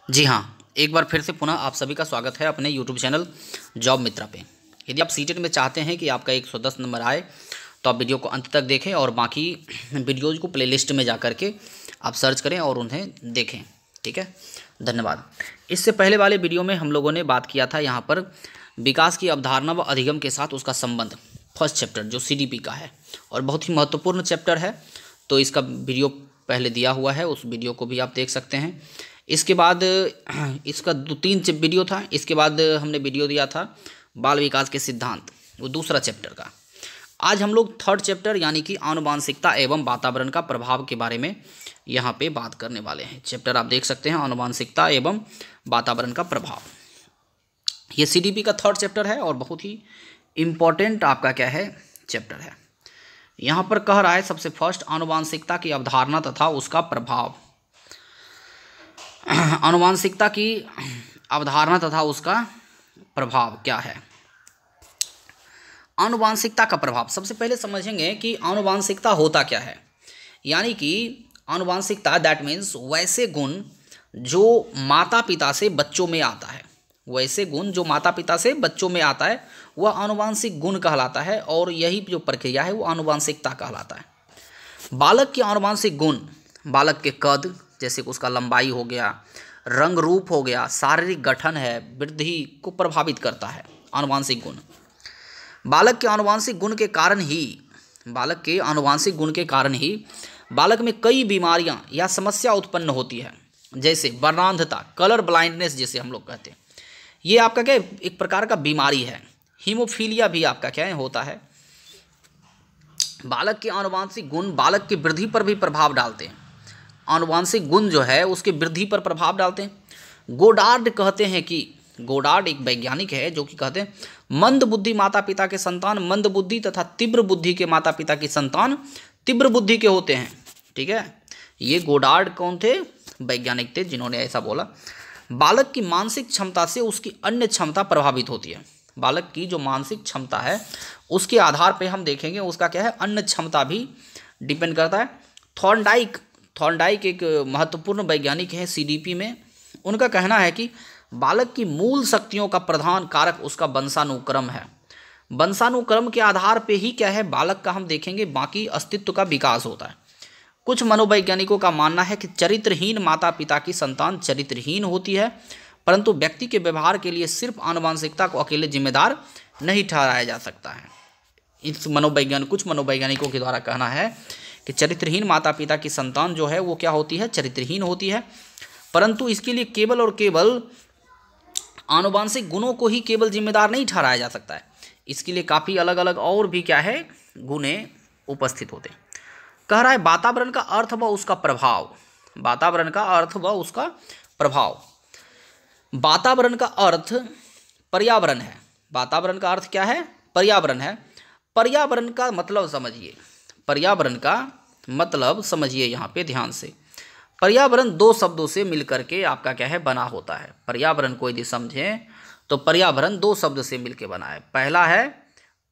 जी हाँ, एक बार फिर से पुनः आप सभी का स्वागत है अपने YouTube चैनल जॉब मित्रा पे। यदि आप सीटेट में चाहते हैं कि आपका 110 नंबर आए तो आप वीडियो को अंत तक देखें और बाकी वीडियोज़ को प्लेलिस्ट में जा कर के आप सर्च करें और उन्हें देखें। ठीक है, धन्यवाद। इससे पहले वाले वीडियो में हम लोगों ने बात किया था यहाँ पर विकास की अवधारणा व अधिगम के साथ उसका संबंध, फर्स्ट चैप्टर जो CDP का है और बहुत ही महत्वपूर्ण चैप्टर है। तो इसका वीडियो पहले दिया हुआ है, उस वीडियो को भी आप देख सकते हैं। इसके बाद इसका 2-3 वीडियो था। इसके बाद हमने वीडियो दिया था बाल विकास के सिद्धांत, वो दूसरा चैप्टर का। आज हम लोग थर्ड चैप्टर यानी कि आनुवांशिकता एवं वातावरण का प्रभाव के बारे में यहाँ पे बात करने वाले हैं। चैप्टर आप देख सकते हैं, आनुवांशिकता एवं वातावरण का प्रभाव। ये CDP का थर्ड चैप्टर है और बहुत ही इम्पोर्टेंट आपका क्या है चैप्टर है। यहाँ पर कह रहा है सबसे फर्स्ट आनुवांशिकता की अवधारणा तथा उसका प्रभाव। आनुवांशिकता की अवधारणा तथा उसका प्रभाव क्या है। आनुवांशिकता का प्रभाव, सबसे पहले समझेंगे कि आनुवांशिकता होता क्या है। यानी कि आनुवांशिकता दैट मीन्स वैसे गुण जो माता पिता से बच्चों में आता है, वैसे गुण जो माता पिता से बच्चों में आता है वह आनुवांशिक गुण कहलाता है और यही जो प्रक्रिया है वो आनुवांशिकता कहलाता है। बालक के आनुवांशिक गुण, बालक के कद जैसे कि उसका लंबाई हो गया, रंग रूप हो गया, शारीरिक गठन है, वृद्धि को प्रभावित करता है आनुवांशिक गुण। बालक के आनुवांशिक गुण के कारण ही बालक में कई बीमारियां या समस्या उत्पन्न होती है, जैसे वर्णांधता, कलर ब्लाइंडनेस जिसे हम लोग कहते हैं। ये आपका क्या एक प्रकार का बीमारी है। हीमोफीलिया भी आपका क्या होता है। बालक के आनुवांशिक गुण बालक की वृद्धि पर भी प्रभाव डालते हैं। आनुवांशिक गुण जो है उसके वृद्धि पर प्रभाव डालते हैं। गोडार्ड कहते हैं कि गोडार्ड एक वैज्ञानिक है जो कि कहते हैं मंद बुद्धि माता पिता के संतान मंद बुद्धि तथा तीव्र बुद्धि के माता पिता की संतान तीव्र बुद्धि के होते हैं। ठीक है, ये गोडार्ड कौन थे, वैज्ञानिक थे जिन्होंने ऐसा बोला। बालक की मानसिक क्षमता से उसकी अन्य क्षमता प्रभावित होती है। बालक की जो मानसिक क्षमता है उसके आधार पर हम देखेंगे उसका क्या है अन्य क्षमता भी डिपेंड करता है। थॉर्नडाइक एक महत्वपूर्ण वैज्ञानिक है CDP में। उनका कहना है कि बालक की मूल शक्तियों का प्रधान कारक उसका वंशानुक्रम है। वंशानुक्रम के आधार पे ही क्या है बालक का हम देखेंगे बाकी अस्तित्व का विकास होता है। कुछ मनोवैज्ञानिकों का मानना है कि चरित्रहीन माता पिता की संतान चरित्रहीन होती है, परंतु व्यक्ति के व्यवहार के लिए सिर्फ आनुवांशिकता को अकेले जिम्मेदार नहीं ठहराया जा सकता है। कुछ मनोवैज्ञानिकों के द्वारा कहना है कि चरित्रहीन माता पिता की संतान जो है वो क्या होती है, चरित्रहीन होती है, परंतु इसके लिए केवल और केवल आनुवांशिक गुणों को ही केवल जिम्मेदार नहीं ठहराया जा सकता है। इसके लिए काफ़ी अलग अलग और भी क्या है गुणे उपस्थित होते हैं। कह रहा है वातावरण का अर्थ व उसका प्रभाव। वातावरण का अर्थ व उसका प्रभाव। वातावरण का अर्थ पर्यावरण है। वातावरण का अर्थ क्या है, पर्यावरण है। पर्यावरण का मतलब समझिए, पर्यावरण का मतलब समझिए यहाँ पे ध्यान से। पर्यावरण 2 शब्दों से मिलकर के आपका क्या है बना होता है। पर्यावरण को यदि समझें तो पर्यावरण 2 शब्द से मिलकर बना है। पहला है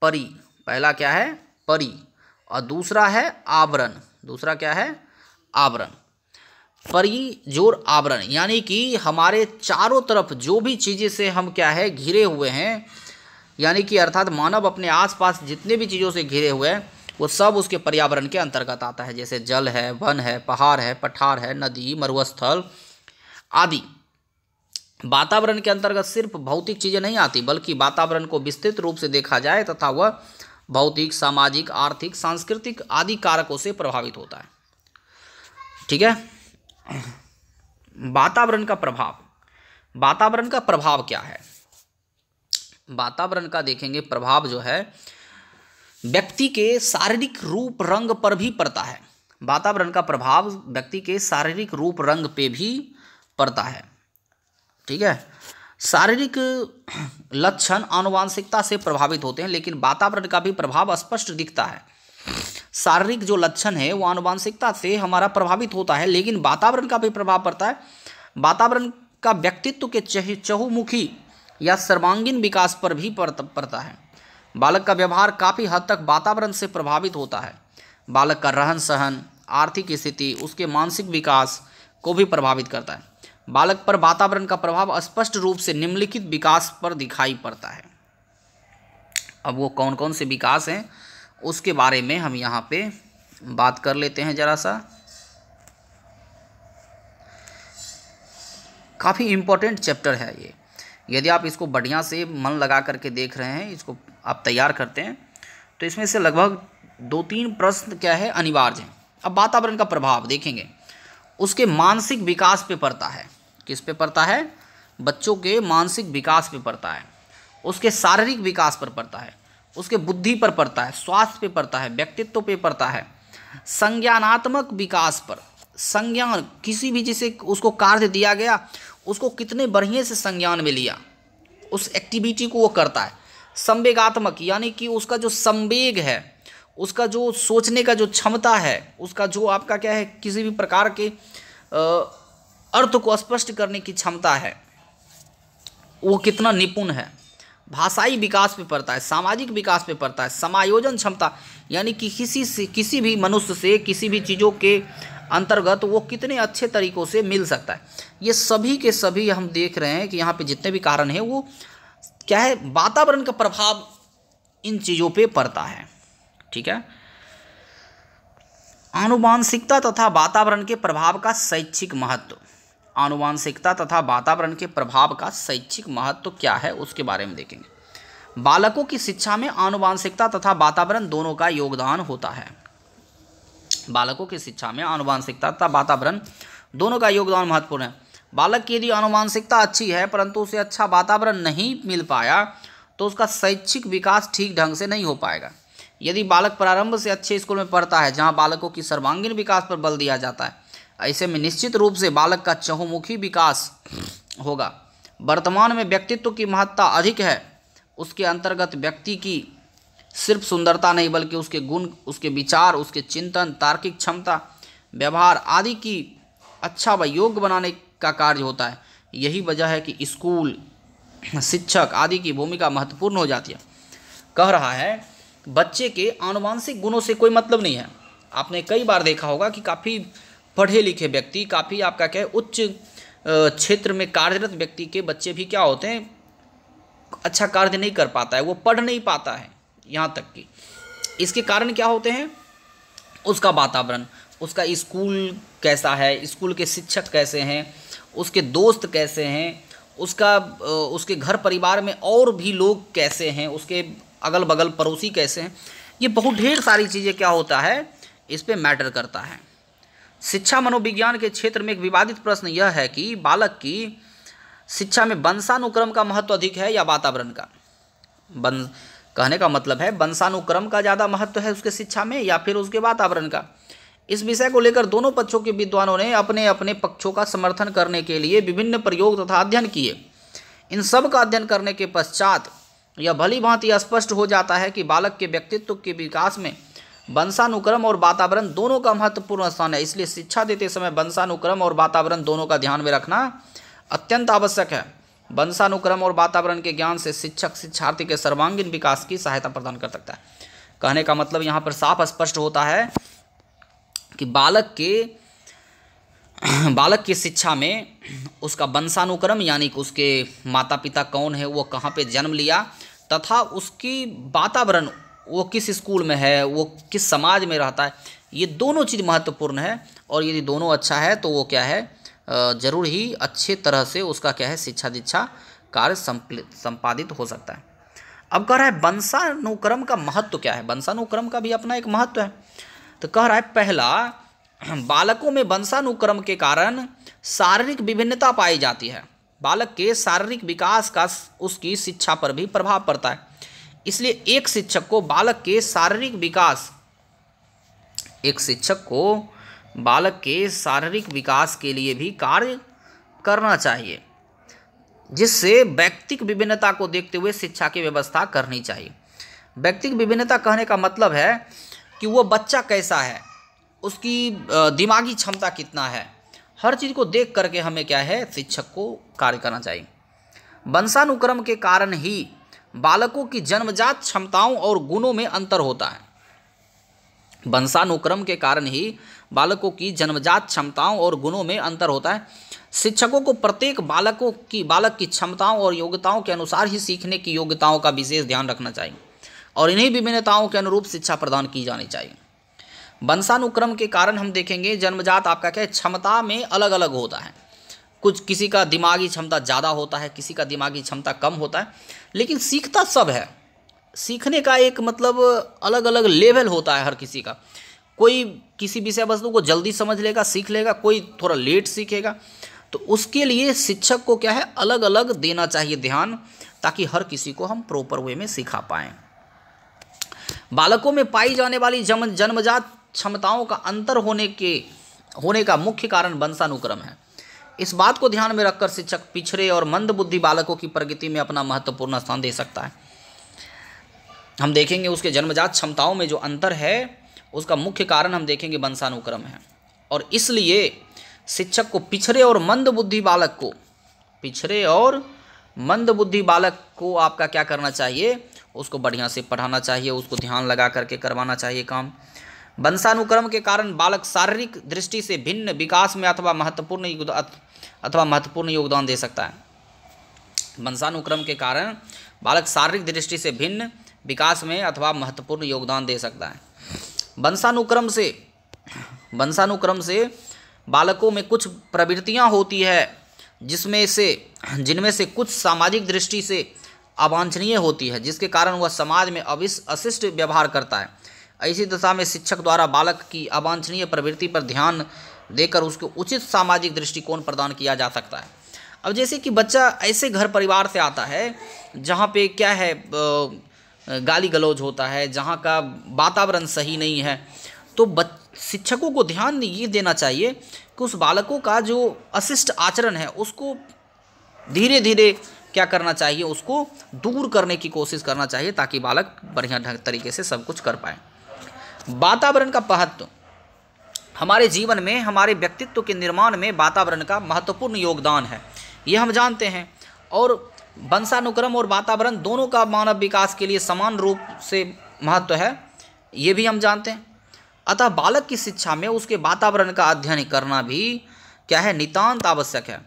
परि, पहला क्या है परि, और दूसरा है आवरण। दूसरा क्या है आवरण। परि जोड़ आवरण, यानी कि हमारे चारों तरफ जो भी चीज़ें से हम क्या है घिरे हुए हैं, यानी कि अर्थात मानव अपने आसपास जितने भी चीज़ों से घिरे हुए हैं वो सब उसके पर्यावरण के अंतर्गत आता है। जैसे जल है, वन है, पहाड़ है, पठार है, नदी, मरुस्थल आदि। वातावरण के अंतर्गत सिर्फ भौतिक चीज़ें नहीं आती, बल्कि वातावरण को विस्तृत रूप से देखा जाए तथा वह भौतिक, सामाजिक, आर्थिक, सांस्कृतिक आदि कारकों से प्रभावित होता है। ठीक है, वातावरण का प्रभाव। वातावरण का प्रभाव क्या है। वातावरण का देखेंगे प्रभाव जो है व्यक्ति के शारीरिक रूप रंग पर भी पड़ता है। वातावरण का प्रभाव व्यक्ति के शारीरिक रूप रंग पे भी पड़ता है। ठीक है, शारीरिक लक्षण आनुवांशिकता से प्रभावित होते हैं, लेकिन वातावरण का भी प्रभाव स्पष्ट दिखता है। शारीरिक जो लक्षण है वो आनुवांशिकता से हमारा प्रभावित होता है, लेकिन वातावरण का भी प्रभाव पड़ता है। वातावरण का व्यक्तित्व के चहुमुखी या सर्वांगीण विकास पर भी पड़ता है। बालक का व्यवहार काफ़ी हद तक वातावरण से प्रभावित होता है। बालक का रहन सहन, आर्थिक स्थिति उसके मानसिक विकास को भी प्रभावित करता है। बालक पर वातावरण का प्रभाव स्पष्ट रूप से निम्नलिखित विकास पर दिखाई पड़ता है। अब वो कौन कौन से विकास हैं उसके बारे में हम यहाँ पे बात कर लेते हैं जरा सा। काफ़ी इम्पोर्टेंट चैप्टर है ये, यदि आप इसको बढ़िया से मन लगा करके देख रहे हैं, इसको आप तैयार करते हैं, तो इसमें से लगभग 2-3 प्रश्न क्या है अनिवार्य हैं। अब वातावरण का प्रभाव देखेंगे, उसके मानसिक विकास पे पड़ता है। किस पे पड़ता है? बच्चों के मानसिक विकास पे पड़ता है, उसके शारीरिक विकास पर पड़ता है, उसके बुद्धि पर पड़ता है, स्वास्थ्य पे पड़ता है, व्यक्तित्व पे पड़ता है, संज्ञानात्मक विकास पर, संज्ञान किसी भी जिसे उसको कार्य दिया गया उसको कितने बढ़िया से संज्ञान में लिया, उस एक्टिविटी को वो करता है। संवेगात्मक यानी कि उसका जो संवेग है, उसका जो सोचने का जो क्षमता है, उसका जो आपका क्या है किसी भी प्रकार के अर्थ को स्पष्ट करने की क्षमता है, वो कितना निपुण है। भाषाई विकास पे पड़ता है, सामाजिक विकास पे पड़ता है, समायोजन क्षमता यानी कि किसी भी मनुष्य से किसी भी चीज़ों के अंतर्गत वो कितने अच्छे तरीक़ों से मिल सकता है। ये सभी के सभी हम देख रहे हैं कि यहाँ पे जितने भी कारण हैं वो क्या है, वातावरण का प्रभाव इन चीज़ों पे पड़ता है। ठीक है। आनुवांशिकता तथा वातावरण के प्रभाव का शैक्षिक महत्व। आनुवांशिकता तथा वातावरण के प्रभाव का शैक्षिक महत्व क्या है उसके बारे में देखेंगे। बालकों की शिक्षा में आनुवांशिकता तथा वातावरण दोनों का योगदान होता है। बालकों की शिक्षा में आनुवांशिकता तथा वातावरण दोनों का योगदान महत्वपूर्ण है। बालक की यदि आनुवांशिकता अच्छी है परंतु उसे अच्छा वातावरण नहीं मिल पाया तो उसका शैक्षिक विकास ठीक ढंग से नहीं हो पाएगा। यदि बालक प्रारंभ से अच्छे स्कूल में पढ़ता है जहां बालकों की सर्वांगीण विकास पर बल दिया जाता है, ऐसे में निश्चित रूप से बालक का चहुमुखी विकास होगा। वर्तमान में व्यक्तित्व की महत्ता अधिक है। उसके अंतर्गत व्यक्ति की सिर्फ सुंदरता नहीं बल्कि उसके गुण, उसके विचार, उसके चिंतन, तार्किक क्षमता, व्यवहार आदि की अच्छा व योग्य बनाने का कार्य होता है। यही वजह है कि स्कूल, शिक्षक आदि की भूमिका महत्वपूर्ण हो जाती है। कह रहा है बच्चे के आनुवांशिक गुणों से कोई मतलब नहीं है। आपने कई बार देखा होगा कि काफ़ी पढ़े लिखे व्यक्ति, काफ़ी आपका क्या है उच्च क्षेत्र में कार्यरत व्यक्ति के बच्चे भी क्या होते हैं, अच्छा कार्य नहीं कर पाता है, वो पढ़ नहीं पाता है। यहाँ तक कि इसके कारण क्या होते हैं, उसका वातावरण, उसका स्कूल कैसा है, स्कूल के शिक्षक कैसे हैं, उसके दोस्त कैसे हैं, उसके घर परिवार में और भी लोग कैसे हैं, उसके अगल बगल पड़ोसी कैसे हैं, ये बहुत ढेर सारी चीज़ें क्या होता है इस पे मैटर करता है। शिक्षा मनोविज्ञान के क्षेत्र में एक विवादित प्रश्न यह है कि बालक की शिक्षा में वंशानुक्रम का महत्व अधिक है या वातावरण का। कहने का मतलब है वंशानुक्रम का ज़्यादा महत्व है उसके शिक्षा में या फिर उसके वातावरण का। इस विषय को लेकर दोनों पक्षों के विद्वानों ने अपने अपने पक्षों का समर्थन करने के लिए विभिन्न प्रयोग तथा अध्ययन किए। इन सब का अध्ययन करने के पश्चात यह भली भांति स्पष्ट हो जाता है कि बालक के व्यक्तित्व के विकास में वंशानुक्रम और वातावरण दोनों का महत्वपूर्ण स्थान है। इसलिए शिक्षा देते समय वंशानुक्रम और वातावरण दोनों का ध्यान में रखना अत्यंत आवश्यक है। वंशानुक्रम और वातावरण के ज्ञान से शिक्षक शिक्षार्थी के सर्वांगीण विकास की सहायता प्रदान कर सकता है। कहने का मतलब यहाँ पर साफ स्पष्ट होता है कि बालक की शिक्षा में उसका वंशानुक्रम यानी कि उसके माता पिता कौन है, वो कहाँ पे जन्म लिया, तथा उसकी वातावरण, वो किस स्कूल में है, वो किस समाज में रहता है, ये दोनों चीज़ महत्वपूर्ण है। और यदि दोनों अच्छा है तो वो क्या है जरूर ही अच्छे तरह से उसका क्या है शिक्षा दीक्षा कार्य संपादित हो सकता है। अब कह रहा है वंशानुक्रम का महत्व क्या है। वंशानुक्रम का भी अपना एक महत्व है। तो कह रहा है पहला, बालकों में वंशानुक्रम के कारण शारीरिक विभिन्नता पाई जाती है। बालक के शारीरिक विकास का उसकी शिक्षा पर भी प्रभाव पड़ता है। इसलिए एक शिक्षक को बालक के शारीरिक विकास के लिए भी कार्य करना चाहिए, जिससे व्यक्तिक विभिन्नता को देखते हुए शिक्षा की व्यवस्था करनी चाहिए। व्यक्तिक विभिन्नता कहने का मतलब है कि वो बच्चा कैसा है, उसकी दिमागी क्षमता कितना है, हर चीज़ को देख करके हमें क्या है शिक्षक को कार्य करना चाहिए। वंशानुक्रम के कारण ही बालकों की जन्मजात क्षमताओं और गुणों में अंतर होता है। वंशानुक्रम के कारण ही बालकों की जन्मजात क्षमताओं और गुणों में अंतर होता है। शिक्षकों को प्रत्येक बालक की क्षमताओं और योग्यताओं के अनुसार ही सीखने की योग्यताओं का विशेष ध्यान रखना चाहिए और इन्हीं विभिन्नताओं के अनुरूप शिक्षा प्रदान की जानी चाहिए। वंशानुक्रम के कारण हम देखेंगे जन्मजात आपका क्या है, क्षमता में अलग अलग होता है। कुछ किसी का दिमागी क्षमता ज़्यादा होता है, किसी का दिमागी क्षमता कम होता है, लेकिन सीखता सब है। सीखने का एक मतलब अलग अलग लेवल होता है हर किसी का। कोई किसी विषय वस्तु को जल्दी समझ लेगा, सीख लेगा, कोई थोड़ा लेट सीखेगा। तो उसके लिए शिक्षक को क्या है, अलग अलग देना चाहिए ध्यान, ताकि हर किसी को हम प्रॉपर वे में सिखा पाएँ। बालकों में पाई जाने वाली जन्मजात क्षमताओं का अंतर होने का मुख्य कारण वंशानुक्रम है। इस बात को ध्यान में रखकर शिक्षक पिछड़े और मंद बुद्धि बालकों की प्रगति में अपना महत्वपूर्ण स्थान दे सकता है। हम देखेंगे उसके जन्मजात क्षमताओं में जो अंतर है उसका मुख्य कारण हम देखेंगे वंशानुक्रम है। और इसलिए शिक्षक को पिछड़े और मंद बुद्धि बालक को आपका क्या करना चाहिए, उसको बढ़िया से पढ़ाना चाहिए, उसको ध्यान लगा करके करवाना चाहिए काम। वंशानुक्रम के कारण बालक शारीरिक दृष्टि से भिन्न विकास में अथवा महत्वपूर्ण योगदान दे सकता है। वंशानुक्रम के कारण बालक शारीरिक दृष्टि से भिन्न विकास में अथवा महत्वपूर्ण योगदान दे सकता है। वंशानुक्रम से बालकों में कुछ प्रवृत्तियां होती है जिनमें से कुछ सामाजिक दृष्टि से अवांछनीय होती है, जिसके कारण वह समाज में अशिष्ट व्यवहार करता है। ऐसी दशा में शिक्षक द्वारा बालक की अवांछनीय प्रवृत्ति पर ध्यान देकर उसको उचित सामाजिक दृष्टिकोण प्रदान किया जा सकता है। अब जैसे कि बच्चा ऐसे घर परिवार से आता है जहाँ पे क्या है, गाली गलौज होता है, जहाँ का वातावरण सही नहीं है, तो शिक्षकों को ध्यान ये देना चाहिए कि उस बालकों का जो अशिष्ट आचरण है उसको धीरे धीरे क्या करना चाहिए, उसको दूर करने की कोशिश करना चाहिए, ताकि बालक बढ़िया ढंग तरीके से सब कुछ कर पाए। वातावरण का महत्व हमारे जीवन में, हमारे व्यक्तित्व के निर्माण में वातावरण का महत्वपूर्ण योगदान है, ये हम जानते हैं। और वंशानुक्रम और वातावरण दोनों का मानव विकास के लिए समान रूप से महत्व है, ये भी हम जानते हैं। अतः बालक की शिक्षा में उसके वातावरण का अध्ययन करना भी क्या है, नितांत आवश्यक है।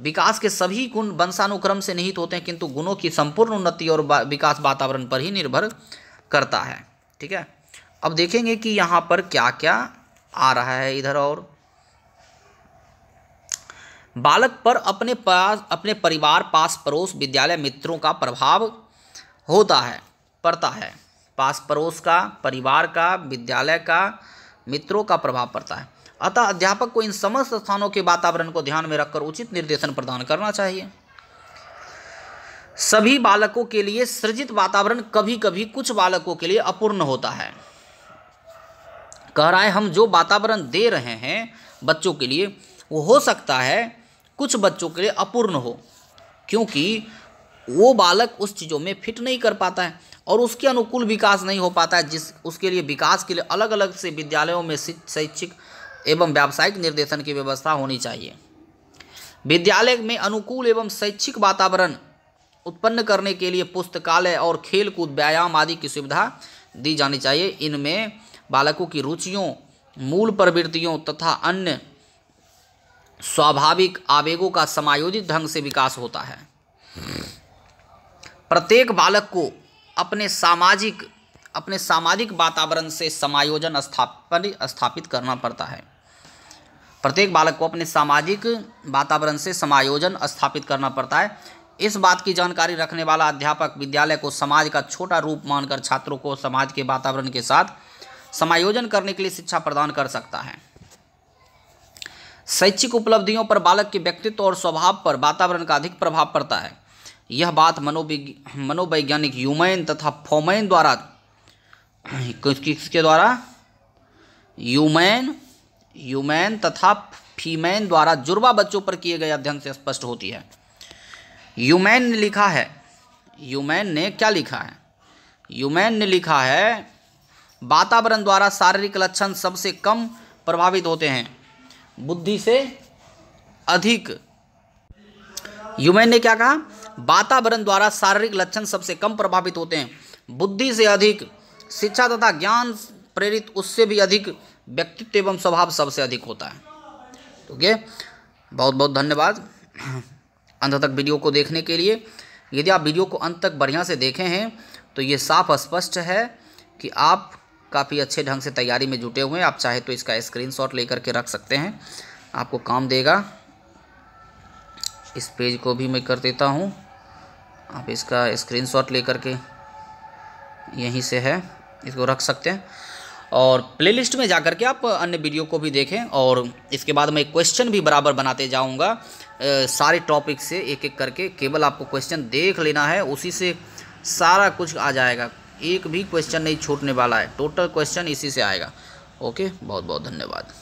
विकास के सभी गुण वंशानुक्रम से निहित होते हैं, किंतु गुणों की संपूर्ण उन्नति और विकास वातावरण पर ही निर्भर करता है। ठीक है, अब देखेंगे कि यहाँ पर क्या क्या आ रहा है इधर। और बालक पर अपने परिवार, पास पड़ोस, विद्यालय, मित्रों का प्रभाव पड़ता है। पास पड़ोस का, परिवार का, विद्यालय का, मित्रों का प्रभाव पड़ता है। अतः अध्यापक को इन समस्त स्थानों के वातावरण को ध्यान में रखकर उचित निर्देशन प्रदान करना चाहिए। सभी बालकों के लिए सृजित वातावरण कभी कभी कुछ बालकों के लिए अपूर्ण होता है। कह रहा है हम जो वातावरण दे रहे हैं बच्चों के लिए, वो हो सकता है कुछ बच्चों के लिए अपूर्ण हो, क्योंकि वो बालक उस चीज़ों में फिट नहीं कर पाता है और उसके अनुकूल विकास नहीं हो पाता है। उसके लिए विकास के लिए अलग अलग से विद्यालयों में शैक्षिक एवं व्यावसायिक निर्देशन की व्यवस्था होनी चाहिए। विद्यालय में अनुकूल एवं शैक्षिक वातावरण उत्पन्न करने के लिए पुस्तकालय और खेल कूद, व्यायाम आदि की सुविधा दी जानी चाहिए। इनमें बालकों की रुचियों, मूल प्रवृत्तियों तथा अन्य स्वाभाविक आवेगों का समायोजित ढंग से विकास होता है। प्रत्येक बालक को अपने सामाजिक वातावरण से समायोजन स्थापित करना पड़ता है। प्रत्येक बालक को अपने सामाजिक वातावरण से समायोजन स्थापित करना पड़ता है। इस बात की जानकारी रखने वाला अध्यापक विद्यालय को समाज का छोटा रूप मानकर छात्रों को समाज के वातावरण के साथ समायोजन करने के लिए शिक्षा प्रदान कर सकता है। शैक्षिक उपलब्धियों पर बालक के व्यक्तित्व और स्वभाव पर वातावरण का अधिक प्रभाव पड़ता है। यह बात मनोवैज्ञानिक ह्यूमैन तथा फोमैन द्वारा किसके द्वारा ह्यूमैन तथा फीमैन द्वारा जुड़वा बच्चों पर किए गए अध्ययन से स्पष्ट होती है। ह्यूमैन ने क्या लिखा है? ह्यूमैन ने लिखा है वातावरण द्वारा शारीरिक लक्षण सबसे कम प्रभावित होते हैं, बुद्धि से अधिक। ह्यूमैन ने क्या कहा? वातावरण द्वारा शारीरिक लक्षण सबसे कम प्रभावित होते हैं, बुद्धि से अधिक, शिक्षा तथा ज्ञान प्रेरित उससे भी अधिक, व्यक्तित्व एवं स्वभाव सबसे अधिक होता है। ठीक है, बहुत बहुत धन्यवाद अंत तक वीडियो को देखने के लिए। यदि आप वीडियो को अंत तक बढ़िया से देखे हैं तो ये साफ स्पष्ट है कि आप काफ़ी अच्छे ढंग से तैयारी में जुटे हुए हैं। आप चाहे तो इसका स्क्रीनशॉट लेकर के रख सकते हैं, आपको काम देगा। इस पेज को भी मैं कर देता हूँ, आप इसका स्क्रीनशॉट लेकर के यहीं से है इसको रख सकते हैं और प्लेलिस्ट में जाकर के आप अन्य वीडियो को भी देखें। और इसके बाद मैं क्वेश्चन भी बराबर बनाते जाऊंगा सारे टॉपिक से एक एक करके। केवल आपको क्वेश्चन देख लेना है, उसी से सारा कुछ आ जाएगा, एक भी क्वेश्चन नहीं छूटने वाला है, टोटल क्वेश्चन इसी से आएगा। ओके, बहुत बहुत धन्यवाद।